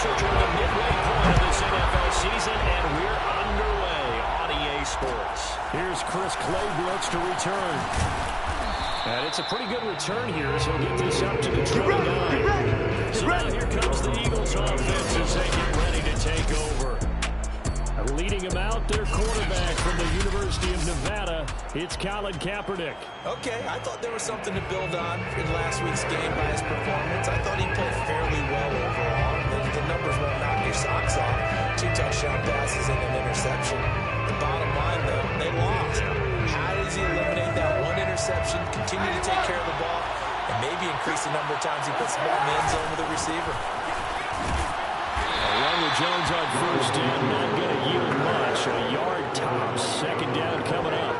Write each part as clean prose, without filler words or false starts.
closer toward the midway point of this NFL season, and we're underway on EA Sports. Here's Chris Claybrooks to return. And it's a pretty good return here as he'll get this up to the 29. So now here comes the Eagles offense as they get ready to take over. Leading him out, their quarterback from the University of Nevada, it's Colin Kaepernick. Okay, I thought there was something to build on in last week's game by his performance. I thought he played fairly well overall. The numbers won't knock your socks off. 2 touchdown passes and an interception. The bottom line, though, they lost. How does he eliminate that one interception, continue to take care of the ball, and maybe increase the number of times he puts the ball in the end zone with a receiver? Along with Jones on first down, not going to yield much. A yard tops, second down coming up.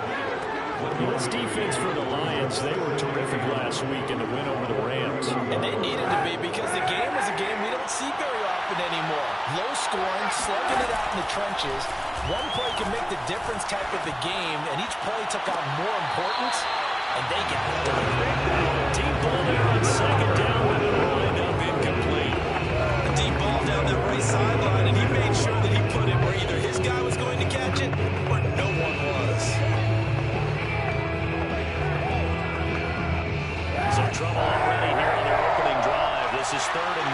This defense for the Lions, they were terrific last week in the win over the Rams. And they needed to be because the game was a game we don't see very often anymore. Low scoring, slugging it out in the trenches. One play can make the difference type of the game, and each play took on more importance, and they got it done. Deep ball there on second down, but it'll wind up incomplete. A deep ball down the right sideline, and he made sure that he put it where either his guy was going to catch it or no one was. Some trouble already here on their opening drive. This is 3rd and 9.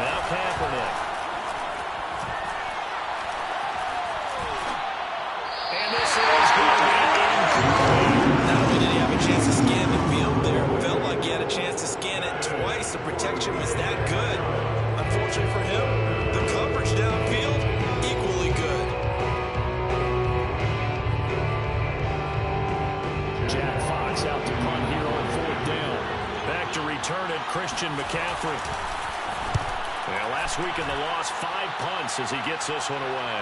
Now Kaepernick. And this is going to be incomplete. Not only did he have a chance to scan the field there, felt like he had a chance to scan it twice. The protection was that good. Unfortunately for him, the coverage downfield, equally good. Jack Fox out to punt here on 4th down. Back to return it, Christian McCaffrey. Well, last week in the loss, 5 punts as he gets this one away.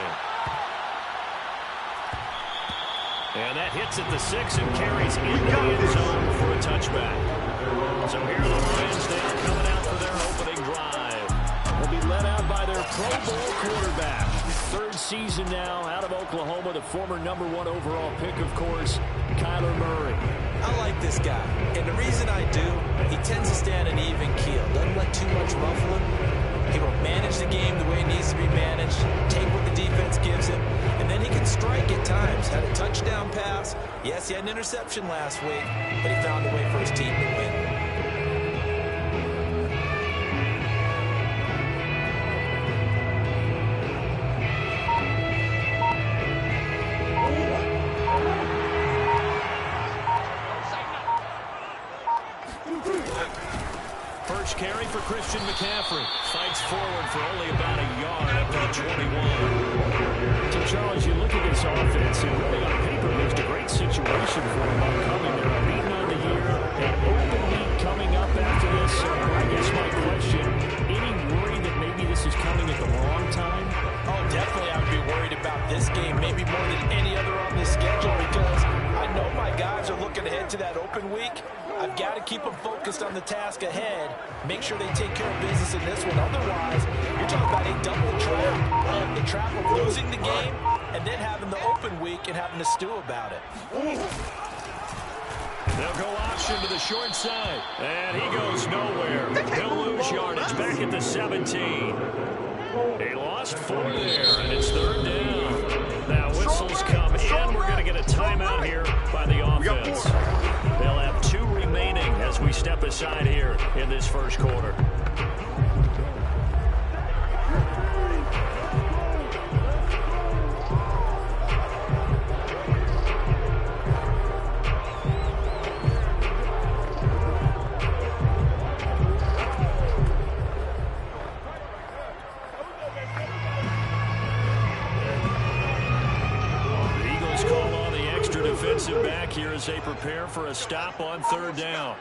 And that hits at the 6 and carries into the end zone for a touchback. So here are the Lions now coming out for their opening drive. They'll be led out by their Pro Bowl quarterback. 3rd season now out of Oklahoma, the former #1 overall pick, of course, Kyler Murray. I like this guy, and the reason I do, he tends to stay on an even keel. Doesn't let too much ruffle him. He will manage the game the way it needs to be managed, take what the defense gives him, and then he can strike at times. Had a touchdown pass. Yes, he had an interception last week, but he found a way for his team to win. First carry for Christian McCaffrey. Fights forward for only about a yard up to the 21. So, Charles, you look at this offense, and really on paper, there's a great situation for them upcoming. They're unbeaten on the year. An open week coming up after this. So I guess my question, any worry that maybe this is coming at the wrong time? Oh, definitely I would be worried about this game, maybe more than any other on this schedule, because I know my guys are looking ahead to that open week. I've got to keep them focused on the task ahead, make sure they take care of business in this one. Otherwise, you're talking about a double trap. The trap of losing the game and then having the open week and having to stew about it. They'll go option to the short side. And he goes nowhere. He'll lose yardage back at the 17. He lost 4 there, and it's 3rd down. Now whistles come in. We're going to get a timeout here by the offense. They'll have 2 remaining as we step aside here in this first quarter. Defensive back here as they prepare for a stop on 3rd down.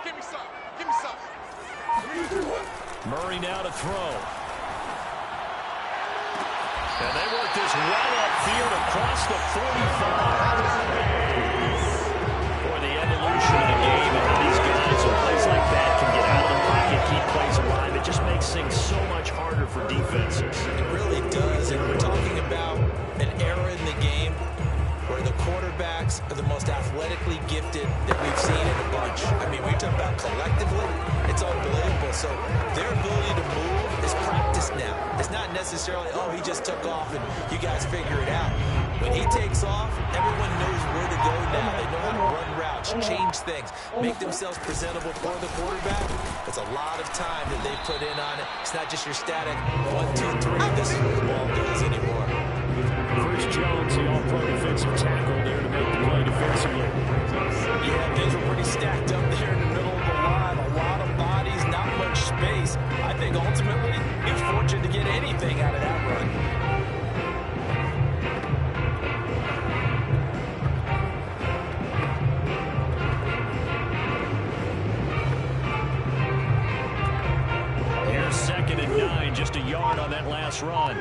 Give me some. Murray now to throw. And they work this right upfield across the 45. For the evolution of the game, and these guys with plays like that can get out of the pocket, keep plays alive. It just makes things so much harder for defenses. It really does, and we're talking about an era in the game where the quarterbacks are the most athletically gifted that we've seen in a bunch. I mean, we talk about collectively, it's So their ability to move is practiced now. It's not necessarily, oh, he just took off and you guys figure it out. When he takes off, everyone knows where to go now. They know how to run routes, change things, make themselves presentable for the quarterback. It's a lot of time that they put in on it. It's not just your static 1, 2, 3. This is where the ball goes anymore. First Jones, the all-pro defensive tackle there to make the play defensively. Yeah, things were pretty stacked up there in the middle of the line. A lot of bodies, not much space. I think ultimately he was fortunate to get anything out of that run. Here's 2nd and 9, just a yard on that last run.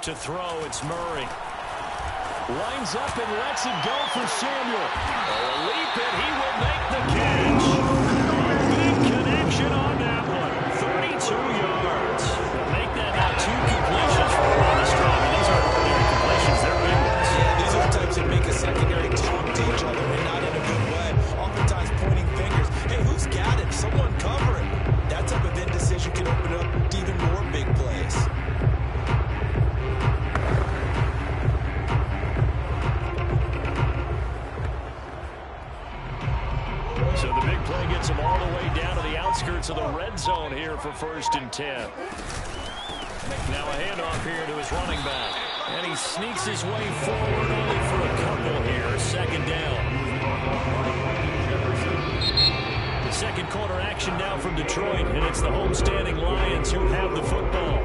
To throw, it's Murray. Lines up and lets it go for Samuel. Oh, leap it, he will make the catch. Big connection on that one. 32 yards. Make that now 2 completions for him on this drive. And these aren't ordinary completions, they're big ones. Yeah, these are the types that make a secondary talk to each other, and not in a good way. Oftentimes pointing fingers. Hey, who's got it? Someone cover it. That type of indecision can open up to even more big plays. So the big play gets him all the way down to the outskirts of the red zone here for 1st and 10. Now a handoff here to his running back. And he sneaks his way forward only for a couple here. 2nd down. The second quarter action now from Detroit. And it's the homestanding Lions who have the football.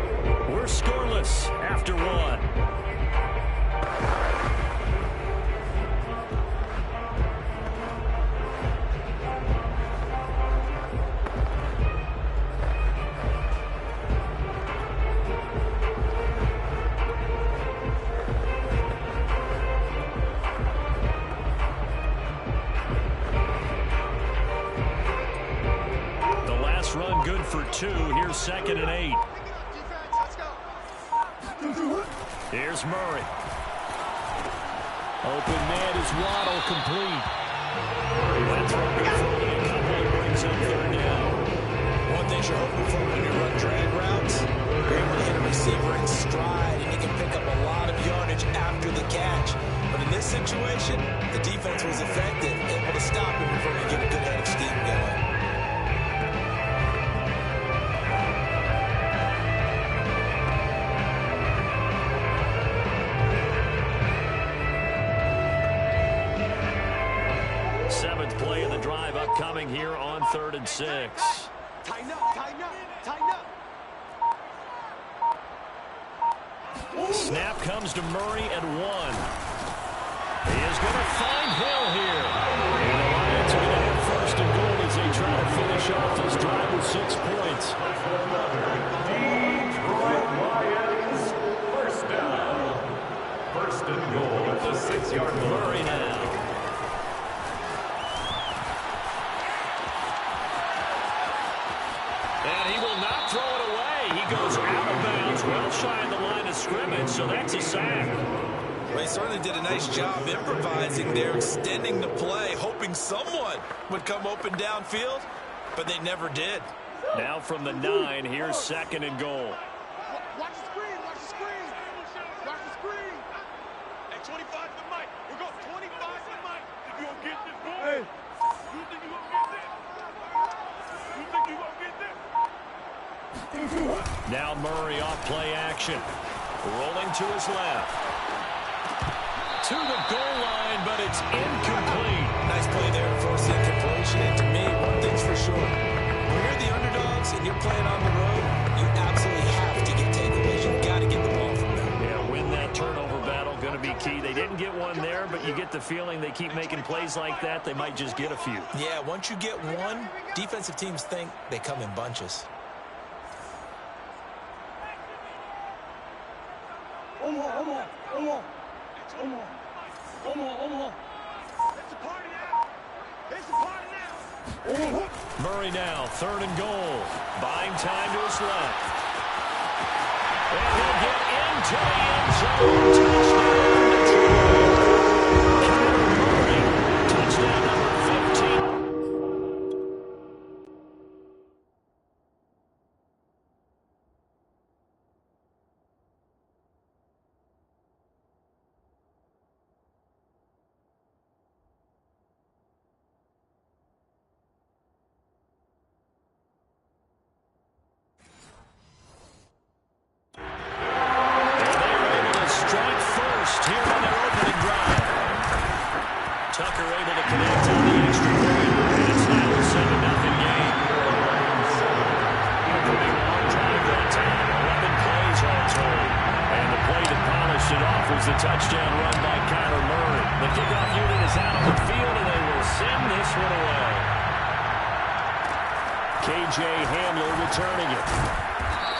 We're scoreless after 1. Run good for 2. Here's 2nd and 8. Here's Murray. Open man is Waddle, complete. That throw before the couple brings up 3rd down. One thing you're hoping for when you run drag routes, you're able to hit a receiver in stride, and he can pick up a lot of yardage after the catch. But in this situation, the defense was effective, able to stop him before he get a good head of steam going. Play of the drive upcoming here on 3rd and 6. Tighten up, tighten up, tighten up. Snap comes to Murray at 1. He is going to find Hill here. And the Lions are going to have 1st and goal as they try to finish off this drive with 6 points. Detroit Lions, 1st down. 1st and goal at the 6-yard line. Murray now. And he will not throw it away. He goes out of bounds, well shy of the line of scrimmage, so that's a sack. Well, he certainly did a nice job improvising there, extending the play, hoping someone would come open downfield, but they never did. Now from the 9, here's 2nd and goal. Watch the screen, watch the screen. Watch the screen. Hey, 25 to the mic. We're going 25 to the mic. Think you gonna get this, boy? Hey. You think you gonna get this? You think you gonna get this? Now Murray off play action. Rolling to his left. To the goal line, but it's incomplete. Nice play there, forced incompletion. And to me, one thing's for sure. When you're the underdogs and you're playing on the road, you absolutely have to get takeaways. You've got to get the ball from them. Yeah, win that turnover battle, going to be key. They didn't get one there, but you get the feeling they keep making plays like that, they might just get a few. Yeah, once you get one, defensive teams think they come in bunches. It's a party now. It's a party now. Murray now, 3rd and goal. Buying time to his left. And he'll get into the end zone. Touchdown, Detroit. Kyler Murray, touchdown number 15 Tucker able to connect on the extra point, and it's now a 7-0 game. A pretty long drive that time, 11 plays all told. And the play that polished it off was the touchdown run by Kyler Murray. The kickoff unit is out on the field, and they will send this one away. KJ Hamler returning it.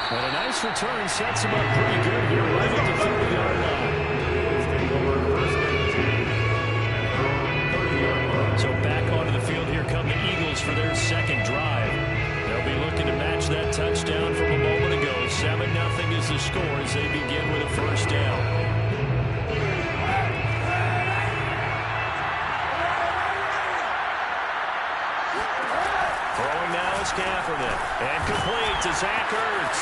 And a nice return sets him up pretty good here right at the 30-yard line. So back onto the field, here come the Eagles for their second drive. They'll be looking to match that touchdown from a moment ago. 7-0 is the score as they begin with a first down. Throwing now is Kaepernick. And complete to Zach Ertz.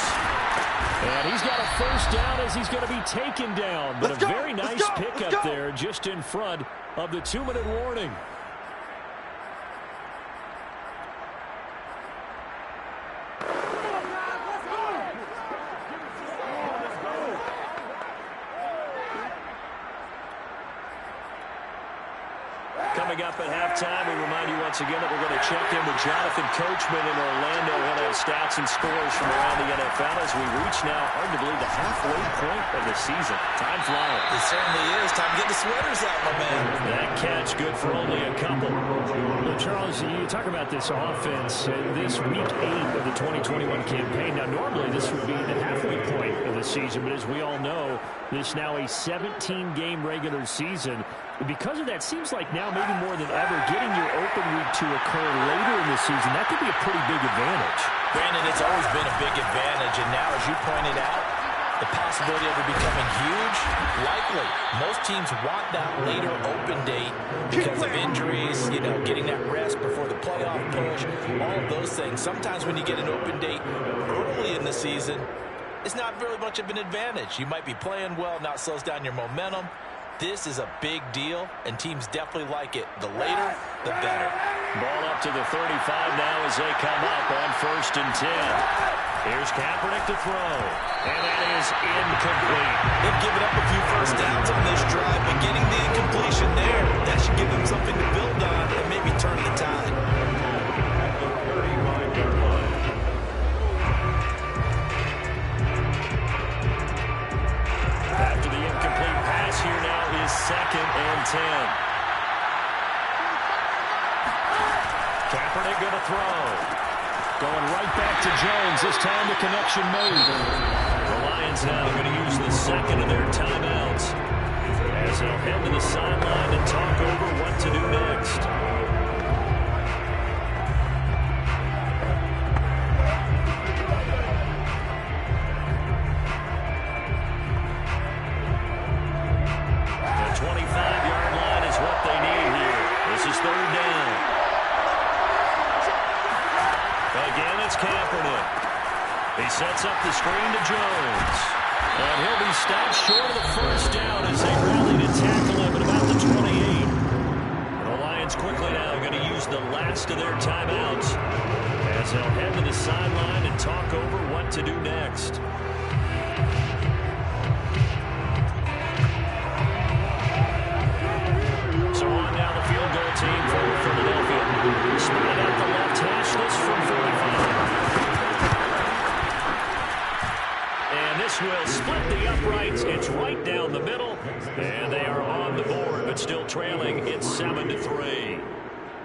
And he's got a first down as he's going to be taken down. But a very nice pickup there just in front of the 2-minute warning. Coming up at halftime, we remind you once again that we're going to check in with Jonathan Coachman in Orlando. He'll have stats and scores from around the NFL as we reach now, hard to believe, the halfway point of the season. Time flying. It certainly is. Time to get the sweaters out, my man. That catch good for only a couple. Well, Charles, you talk about this offense, this week 8 of the 2021 campaign. Now, normally this would be the halfway point of the season, but as we all know, this now a 17-game regular season. Because of that, seems like now maybe more than ever, getting your open week to occur later in the season, that could be a pretty big advantage. Brandon, it's always been a big advantage, and now, as you pointed out, the possibility of it becoming huge, likely. Most teams want that later open date because of injuries, you know, getting that rest before the playoff push, all of those things. Sometimes when you get an open date early in the season, it's not really much of an advantage. You might be playing well, now it slows down your momentum. This is a big deal, and teams definitely like it. The later, the better. Ball up to the 35 now as they come up on 1st and 10. Here's Kaepernick to throw, and that is incomplete. They've given up a few first downs on this drive, but getting the incompletion there, that should give them something to build on and maybe turn the tide. After the incomplete pass, here now is 2nd and 10. Kaepernick going to throw. Going right back to Jones. This time the connection made. The Lions now going to use the second of their timeouts as they'll head to the sideline and talk over what to do next. The 25-yard line is what they need here. This is 3rd down. Again, it's Kaepernick. He sets up the screen to Jones. And he'll be stopped short of the first down as they rally to tackle him at about the 28. The Lions quickly now going to use the last of their timeouts as they'll head to the sideline and talk over what to do next. So on down the field goal team for Philadelphia. Spotted out the left hash, this from 45. And this will split the uprights. It's right down the middle. And they are on the board, but still trailing. It's 7-3.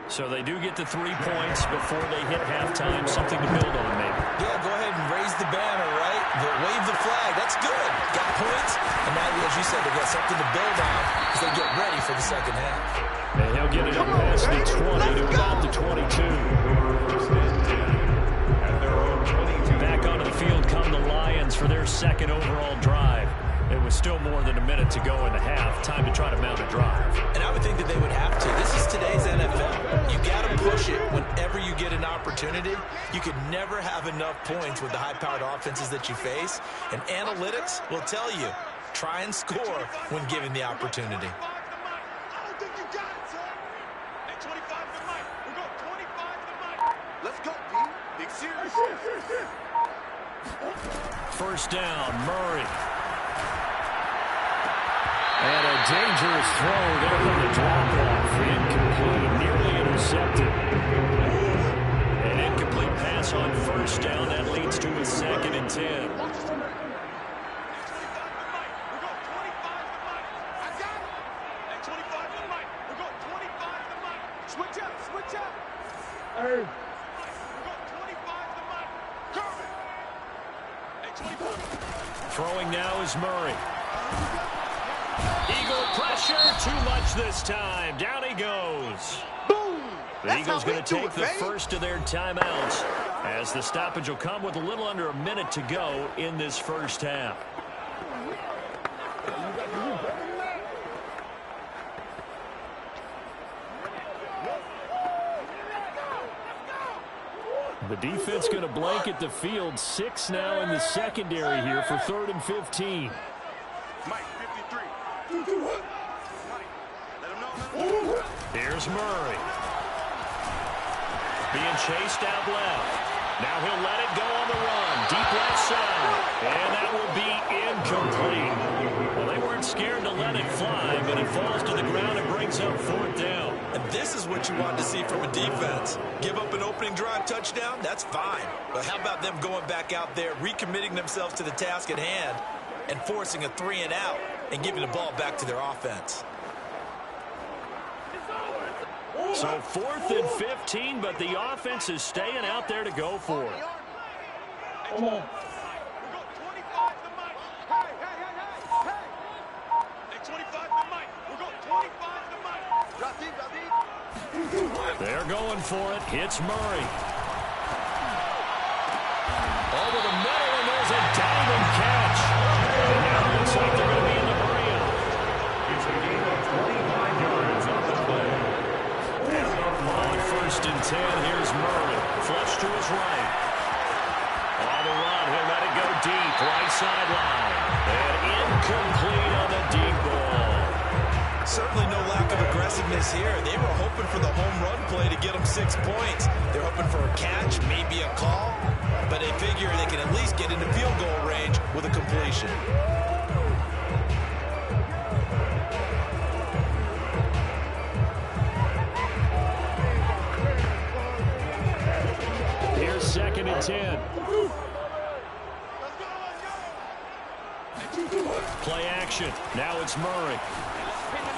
So they do get the 3 points before they hit halftime. Something to build on, maybe. Yeah, go ahead and raise the banner, right? Wave the flag. That's good. Got points. And now, as you said, they've got something to build on as they get ready for the second half. And he'll get it up past the 20 to about the 22. Back onto the field come the Lions for their second overall drive. It was still more than a minute to go in the half. Time to try to mount a drive. And I would think that they would have to. This is today's NFL. You got to push it whenever you get an opportunity. You could never have enough points with the high-powered offenses that you face. And analytics will tell you, try and score when given the opportunity. I don't think you got it, sir. Hey, 25 to Mike. We're going 25 to Mike. Let's go, B. Big series. First down, Murray. And a dangerous throw there on the drop-off. Switch up, switch up. Hey. We got 25 to Mike. Kermit. Hey, 25. Throwing now is Murray. Eagle pressure, too much this time. Down he goes. Boom. The Eagles going to take the first of their timeouts as the stoppage will come with a little under a minute to go in this first half. The defense going to blanket the field. 6 now in the secondary here for 3rd and 15. Mike, 53. Mike, let him know. Here's Murray. Being chased out left. Now he'll let it go on the run. Deep left side. And that will be incomplete. Well, they weren't scared to let it fly, but it falls to the ground and brings up 4th down. And this is what you want to see from a defense. Give up an opening drive touchdown, that's fine. But how about them going back out there, recommitting themselves to the task at hand, and forcing a 3 and out, and giving the ball back to their offense. So 4th and 15, but the offense is staying out there to go for it. Come on. We got 25 to Mike. Hey, hey, hey, hey, hey. Hey, 25 to Mike. We got 25 to Mike. They're going for it. Hits Murray. Over the middle, and there's a diving catch. And now it looks like they're going to be in the hurry-up. It's a gain of 25 yards on the play. On 1st and 10, here's Murray. Flush to his right. On the run, he'll let it go deep. Right sideline. And incomplete on the deep ball. Certainly no lack of aggressiveness here. They were hoping for the home run play to get them 6 points. They're hoping for a catch, maybe a call, but they figure they can at least get into field goal range with a completion. Here's 2nd and 10. Play action. Now it's Murray.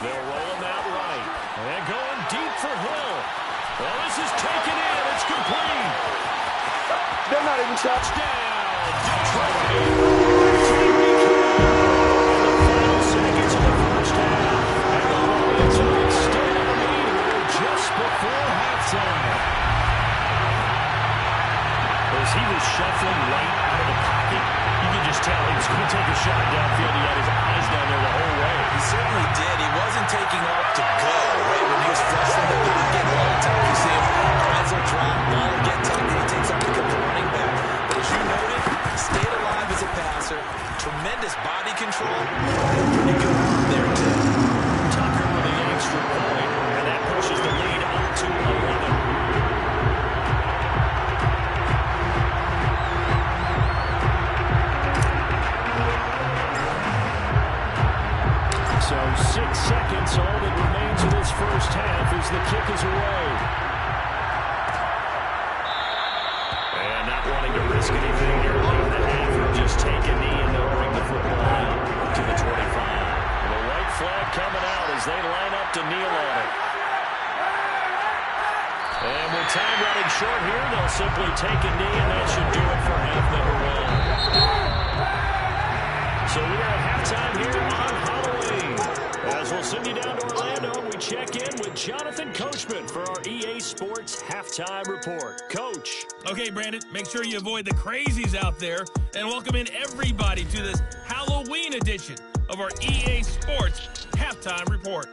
They'll roll him out right. And going deep for Hill. Well, this is taken in. It's complete. They're not even Touchdown. Detroit. In the final seconds of the first half. And the Lions are extending the lead here just before halftime. As he was shuffling right out of the pocket, you can just tell he was going to take a shot downfield. He had his eyes down there the whole way. He certainly did. He wasn't taking off to go, right? When he was flushing the pocket, a lot of times you see him, eyes will drop, ball will get tucked, and he takes off, becomes a running back. But as you noted, he stayed alive as a passer. Tremendous body control. Pretty good arm there, too. Tucker with the extra point, and that pushes the lead up to 11. So 6 seconds, all that remains of this first half as the kick is away. And not wanting to risk anything here late in the half, he'll just take a knee and they'll bring the football out to the 25. The white flag coming out as they line up to kneel on it. And with time running short here, they'll simply take a knee, and that should do it for half number 1. So we are at halftime here on Halloween. As we'll send you down to Orlando, we check in with Jonathan Coachman for our EA Sports Halftime Report. Coach. Okay, Brandon, make sure you avoid the crazies out there and welcome in everybody to this Halloween edition of our EA Sports Halftime Report.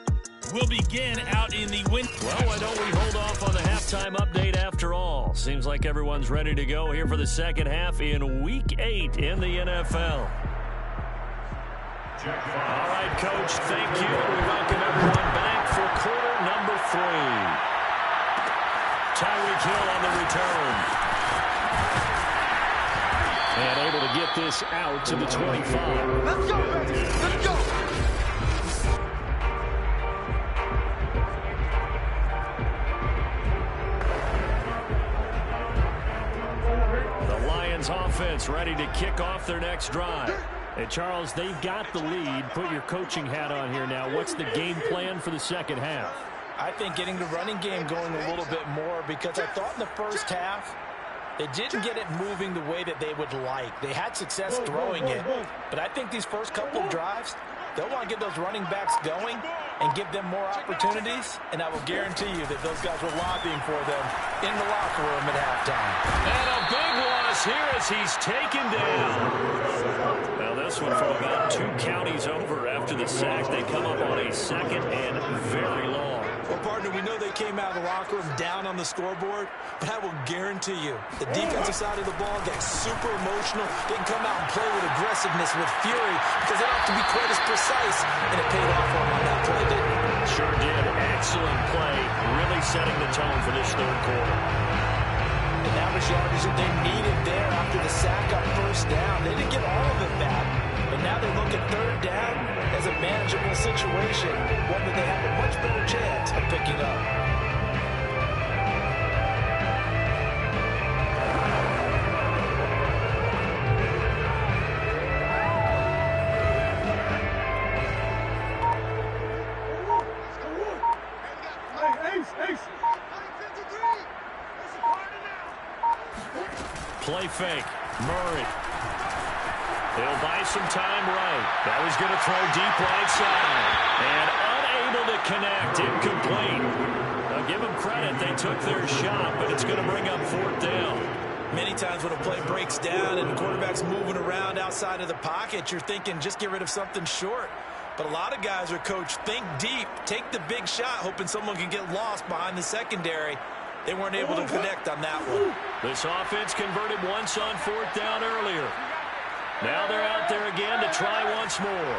We'll begin out in the wind. Well, why don't we hold off on the halftime update after all? Seems like everyone's ready to go here for the second half in Week 8 in the NFL. All right, Coach, thank you. We welcome everyone back for quarter number 3. Tyreek Hill on the return. And able to get this out to the 25. Let's go, baby. Let's go. The Lions offense ready to kick off their next drive. Hey, Charles, they've got the lead. Put your coaching hat on here now. What's the game plan for the second half? I think getting the running game going a little bit more, because I thought in the first half they didn't get it moving the way that they would like. They had success throwing it, but I think these first couple of drives, they'll want to get those running backs going and give them more opportunities, and I will guarantee you that those guys were lobbying for them in the locker room at halftime. And a big loss here as he's taken down. Now this one from about 2 counties over after the sack. They come up on a 2nd and very long. Well, partner, we know they came out of the locker room down on the scoreboard, but I will guarantee you the defensive side of the ball got super emotional. They can come out and play with aggressiveness, with fury, because they don't have to be quite as precise, and it paid off for them on that play, didn't it? Sure did. Excellent play, really setting the tone for this 3rd quarter. And that was yardage that they needed there after the sack on first down. They didn't get all of it back, but now they look at 3rd down as a manageable situation, one that they have a much better chance of picking up. Play fake. Murray. He'll buy some time right. That was going to throw deep right side. And unable to connect. Incomplete. Now give them credit. They took their shot, but it's going to bring up 4th down. Many times when a play breaks down and the quarterback's moving around outside of the pocket, you're thinking just get rid of something short. But a lot of guys are coached, think deep, take the big shot, hoping someone can get lost behind the secondary. They weren't able to connect on that one. This offense converted once on 4th down earlier. Now they're out there again to try once more.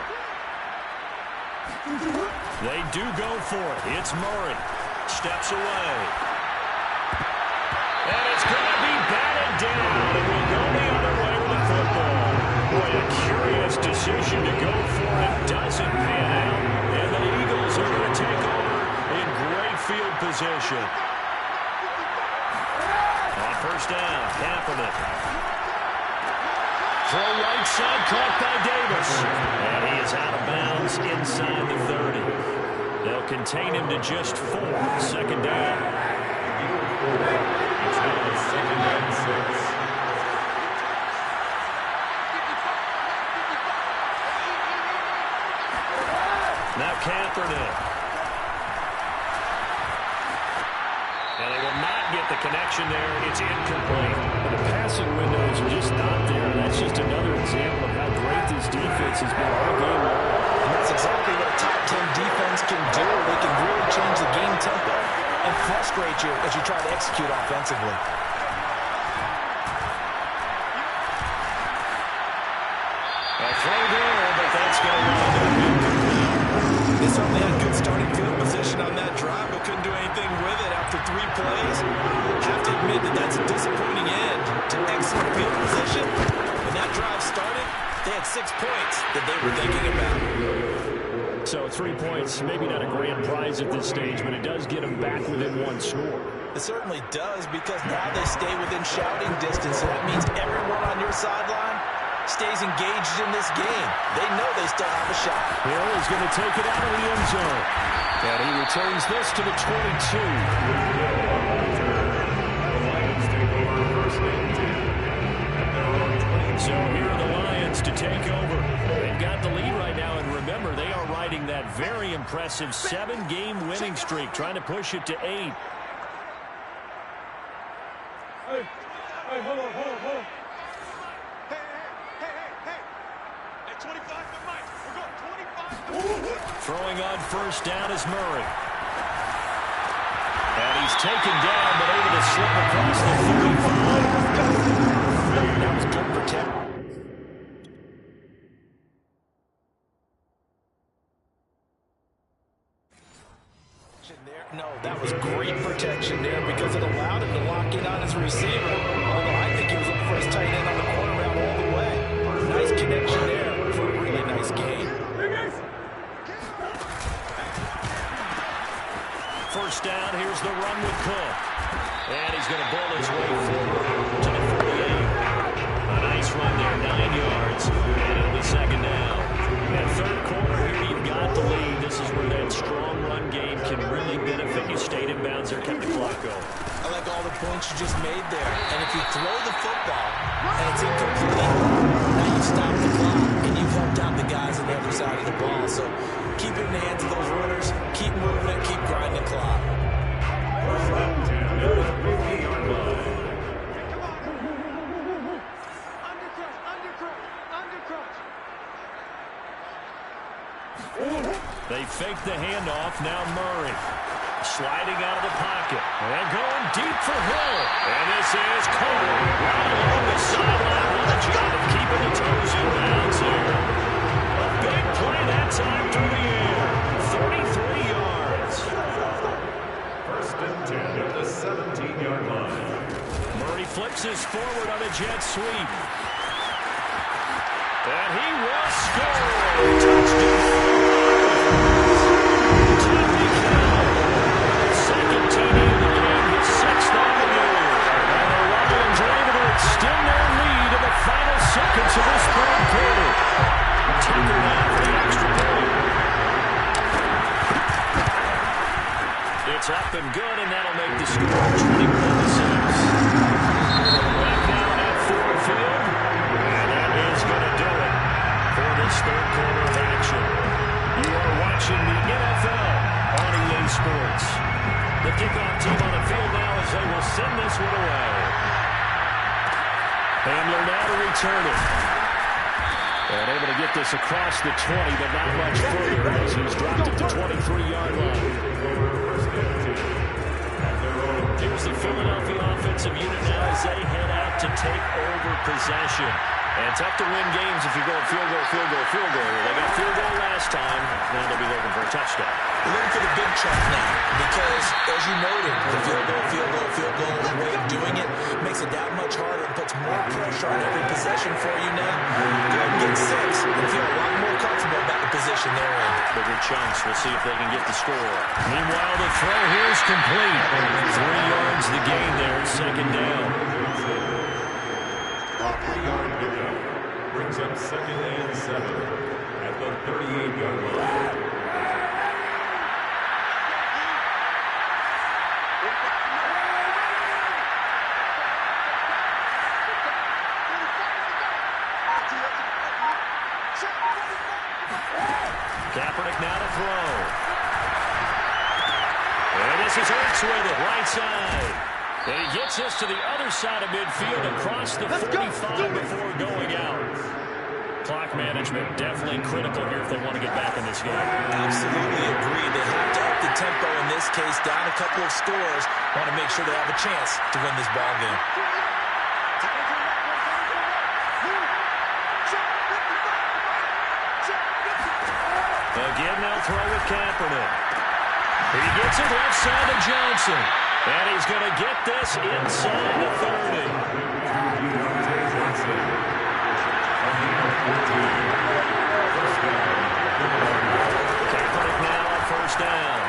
They do go for it. It's Murray. Steps away. And it's going to be batted down. And will go the other way with the football. Boy, a curious decision to go for it. Doesn't pan out. And the Eagles are going to take over in great field position. On first down, Kaepernick. Throw right side, caught by Davis. And he is out of bounds inside the 30. They'll contain him to just 4. 2nd down. It's now 2nd and 6. Now Kaepernick. And they will not get the connection there. It's incomplete. The passing windows are just not there. That's just another example of how great this defense has been all game long. And that's exactly what a top 10 defense can do. They can really change the game tempo and frustrate you as you try to execute offensively. A throw there, but that's going to wind up incomplete. They certainly had good starting field position on that drive, but couldn't do anything with it after 3 plays. Have to admit that that's a disappointing end to excellent field position. When that drive started, they had 6 points that they were thinking about. So 3 points, maybe not a grand prize at this stage, but it does get them back within 1 score. It certainly does, because now they stay within shouting distance, so that means everyone on your sideline stays engaged in this game. They know they still have a shot. Hill is going to take it out of the end zone. And he returns this to the 22. So here are the Lions to take over. They've got the lead right now, and remember, they are riding that very impressive 7-game winning streak, trying to push it to 8. Hey, hold on. Hey, 25 to Mike. We're going 25 to Throwing on first down is Murray. And he's taken down, but able to slip across the 35. That was good protection. No, that was great protection there because it allowed him to lock in on his receiver. Although I think he was looking for his tight end on the corner route all the way. Nice connection there for a really nice game. First down, here's the run with Cook. And he's going to bull his way forward to the 48. A nice run there, 9 yards. And it'll be 2nd down. And 3rd quarter here, you've got the lead. This is where that strong run game can really benefit. You stayed in bounds there, kept the clock going. I like all the points you just made there. And if you throw the football and it's incomplete, now you stop the clock and you've helped out the guys on the other side of the ball. So keep it in the hands of those runners, keep moving it, keep grinding the clock. They fake the handoff. Now Murray sliding out of the pocket and going deep for Hill. And this is Cole right along the sideline with a job of keeping the toes in bounds here. A big play that time through the air. 33 yards. First and 10 at the 17-yard line. Murray flips his forward on a jet sweep. And he will score. Touchdown. Second TD of the game, his sixth on the year. And the Lions are able to extend their lead in the final seconds of this third quarter. Tucker now for the extra point. It's up and good, and that'll make the score 21-6. Back now at Ford Field, and that is going to do it for this third quarter of action. You are watching the NFL on EA Sports. The kickoff team on the field now as they will send this one away. Hamler now to return it. And able to get this across the 20, but not much further as he's dropped at the 23-yard line. Here's the Philadelphia offensive unit now as they head out to take over possession. And tough to win games if you go field goal, field goal, field goal. They got field goal last time. Now they'll be looking for a touchdown. We're looking for the big chunk now because, as you noted, the field goal, the way of doing it makes it that much harder and puts more pressure on every possession for you now. Go ahead and get 6 and feel a lot more comfortable about the position they're in. Bigger chunks. We'll see if they can get the score. Meanwhile, the throw here is complete. 3 yards the gain there, second down. A 3-yard pickup brings up second and 7 at the 38-yard line. Kaepernick now to throw. And this is Ertz with it, right side. And he gets us to the other side of midfield across the 45 before going out. Clock management definitely critical here if they want to get back in this game. Absolutely agree. They have to up the tempo in this case, down a couple of scores. Want to make sure they have a chance to win this ball game. Again, they'll throw with Kaepernick. He gets it left side to Johnson. And he's going to get this inside the 30. Kaepernick now on first down.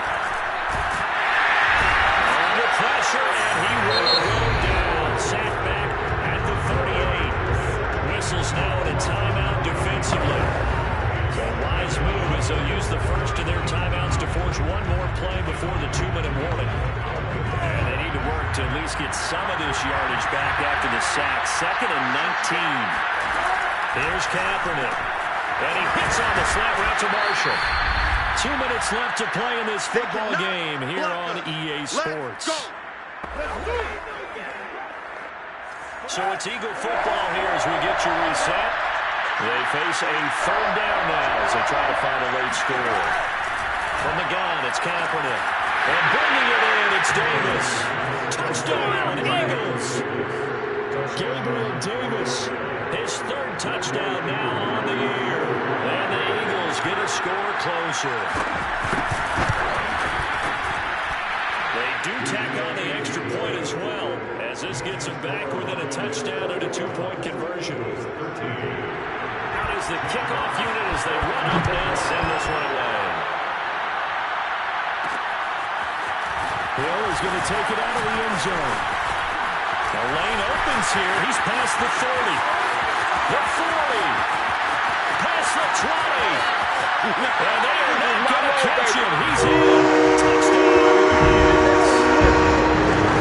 Under pressure, and he will go down. Sacked back at the 38. Whistles now at a timeout defensively. So a wise move as they'll use the first of their timeouts to force one more play before the 2-minute warning. And they need to work to at least get some of this yardage back after the sack. Second and 19. Here's Kaepernick. And he hits on the slant route to Marshall. 2 minutes left to play in this football game here on EA Sports. So it's Eagle football here as we get you reset. They face a third down now as they try to find a late score. From the gun, it's Kaepernick. And bringing it in, it's Davis. Touchdown, Eagles. Gabriel Davis, his third touchdown now on the year. And the Eagles get a score closer. They do tack on the extra point as well, as this gets them back within a touchdown and a 2-point conversion. Out is the kickoff unit as they run up and send this one away. Hill is going to take it out of the end zone. The lane opens here. He's past the 30. The 40. Past the 20. And they are not going to catch him. He's in. Touchdown, Lions.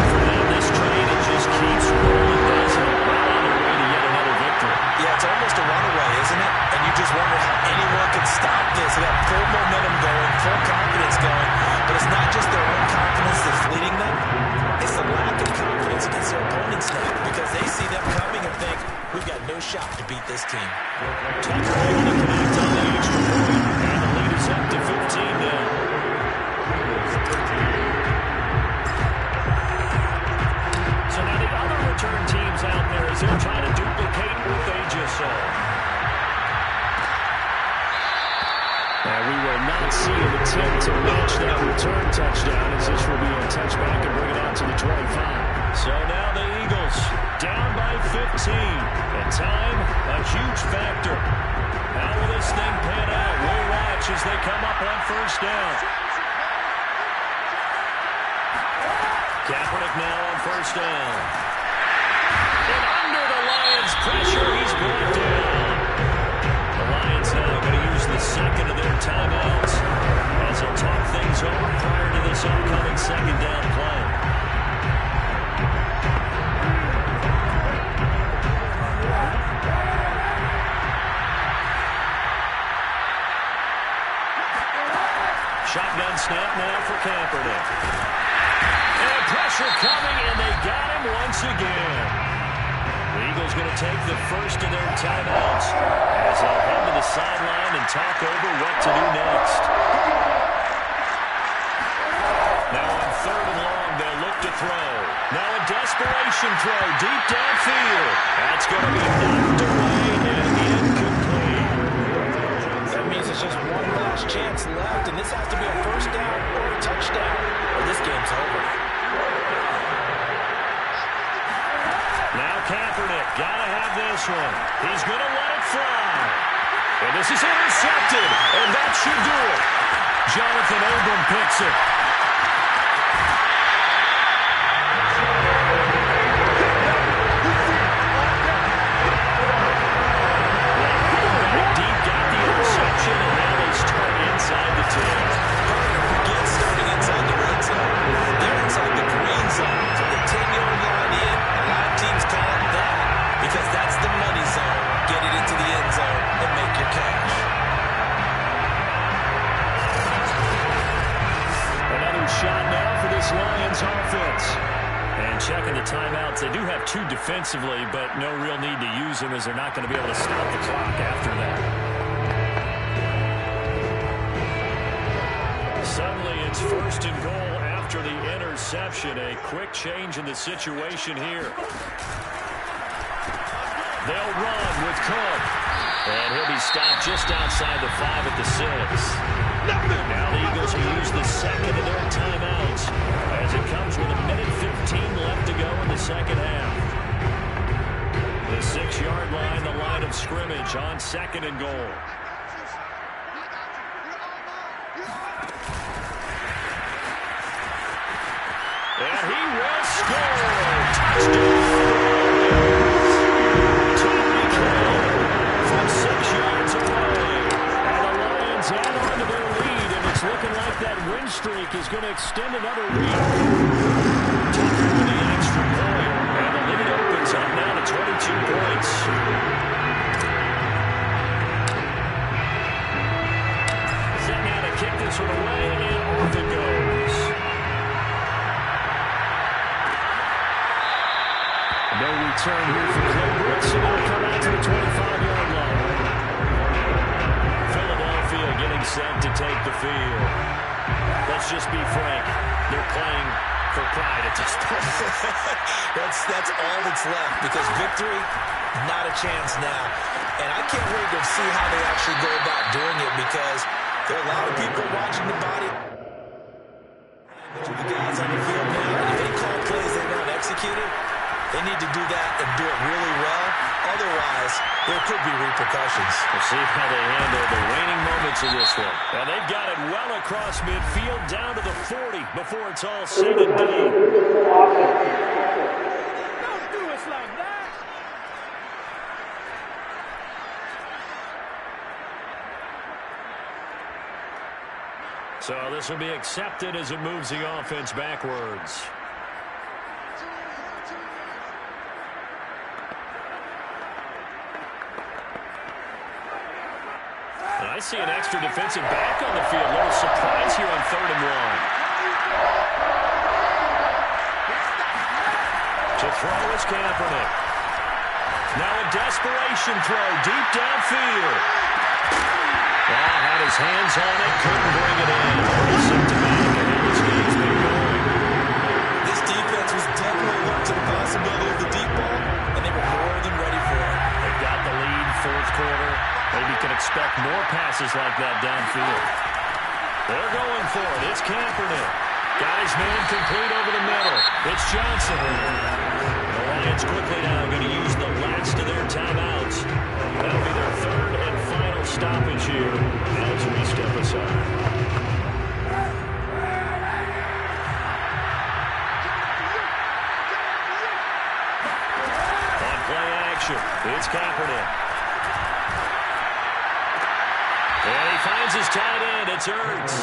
For them, this train, it just keeps rolling, doesn't it? Well on their way to yet another victory. Yeah, it's almost a runaway, isn't it? And you just wonder how anyone can stop this. They got full momentum going, full confidence going. But it's not just their own confidence that's leading them. It's the lack of confidence against their opponents now, because they see them coming and think, we've got no shot to beat this team. Tucker able to connect on the extra point. And the lead is up to 15 now. So now the other return teams out there as they're trying to duplicate what they just saw. And we will not see an attempt to match that return touchdown, as this will be a touchback and bring it out to the 25. So now the Eagles down by 15. And time, a huge factor. How will this thing pan out? We'll watch as they come up on first down. Kaepernick now on first down. And under the Lions' pressure, he's brought down. The Lions now going to use the second of their timeouts as they'll talk things over prior to this upcoming second down play. Shotgun snap now for Kaepernick. And pressure coming, and they got him once again. The Eagles going to take the first of their timeouts as they'll head to the sideline and talk over what to do next. Now on third and long, they'll look to throw. Now a desperation throw deep downfield. That's going to be knocked away and incomplete. That means it's just one last chance left, and this has to be a first down or a touchdown, or this game's over. Now Kaepernick, gotta have this one. He's gonna let it fly. And this is intercepted, and that should do it. Jonathan Abram picks it. Deep got the interception, and now they start inside the 10. Again, starting inside the red zone. They're inside the green zone. From the 10-yard line in, a lot of teams call it that because that's the money zone. Get it into the end zone and make your cash. Another shot now for this Lions offense. And checking the timeouts, they do have two defensively, but no real need to use them as they're not going to be able to stop the clock after that. Suddenly it's first and goal after the interception. A quick change in the situation here. They'll run with Cook. And he'll be stopped just outside the 5 at the 6. Now the Eagles will use the second of their timeouts as it comes with 1:15 left to go in the second half. The 6-yard line, the line of scrimmage on second and goal. And he will score. Touchdown. From 6 yards away. And the Lions add on to their lead, and it's looking like that win streak is going to extend another week. Tucker with the extra point, and the lead opens up now to 22 points. Set now to kick this one away, and off it goes. No return here for Clay Brooks, and they'll come out to the 25-yard line. Philadelphia getting set to take the field. Let's just be frank. They're playing for pride at this point. That's all that's left, because victory, not a chance now. And I can't wait to see how they actually go about doing it, because there are a lot of people watching the body. The guys on the field now, and if they call plays they don't execute it, they need to do that and do it really well. Otherwise, there could be repercussions. We'll see how they handle the waning moments of this one. And they've got it well across midfield, down to the 40 before it's all said and done. Don't do us like that. So this will be accepted as it moves the offense backwards. And I see an extra defensive back on the field. A little surprise here on 3rd and 1. To throw is Kaepernick. Now a desperation throw deep downfield. Had his hands on it, couldn't bring it in. Sent to back, and now this game's been going. This defense was definitely up to the possibility of the deep ball, and they were more than ready for it. They've got the lead, 4th quarter. Maybe can expect more passes like that downfield. They're going for it. It's Kaepernick. Got his man complete over the middle. It's Johnson. The Lions quickly now going to use the last of their timeouts. That'll be their 3rd and final stoppage here as we step aside. On play action, it's Kaepernick. And he finds his tight end. It's Ertz.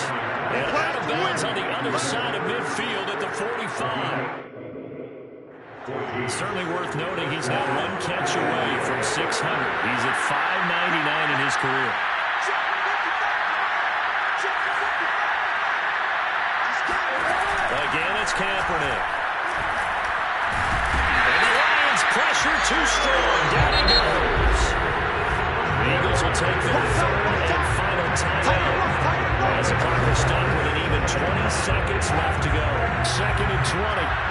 And out of bounds on the other side of midfield at the 45. Certainly worth noting he's now 1 catch away from 600. He's at 599 in his career. Again, it's Kaepernick. And the Lions pressure too strong. Down he goes. The Eagles will take their 3rd and final timeout as the clock will stop with an even 20 seconds left to go. 2nd and 20.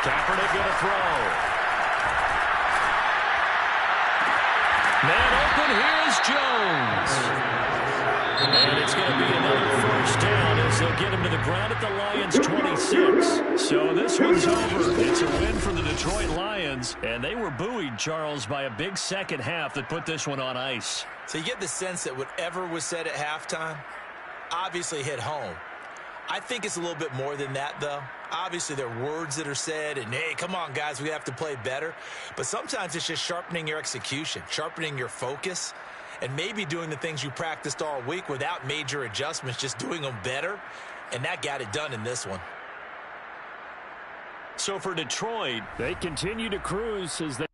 Kaepernick going to throw. Man open, here's Jones. And it's going to be another 1st down as they'll get him to the ground at the Lions' 26. So this one's over. It's a win for the Detroit Lions. And they were buoyed, Charles, by a big 2nd half that put this one on ice. So you get the sense that whatever was said at halftime obviously hit home. I think it's a little bit more than that, though. Obviously, there are words that are said, and, hey, come on, guys, we have to play better. But sometimes it's just sharpening your execution, sharpening your focus, and maybe doing the things you practiced all week without major adjustments, just doing them better, and that got it done in this one. So for Detroit, they continue to cruise as they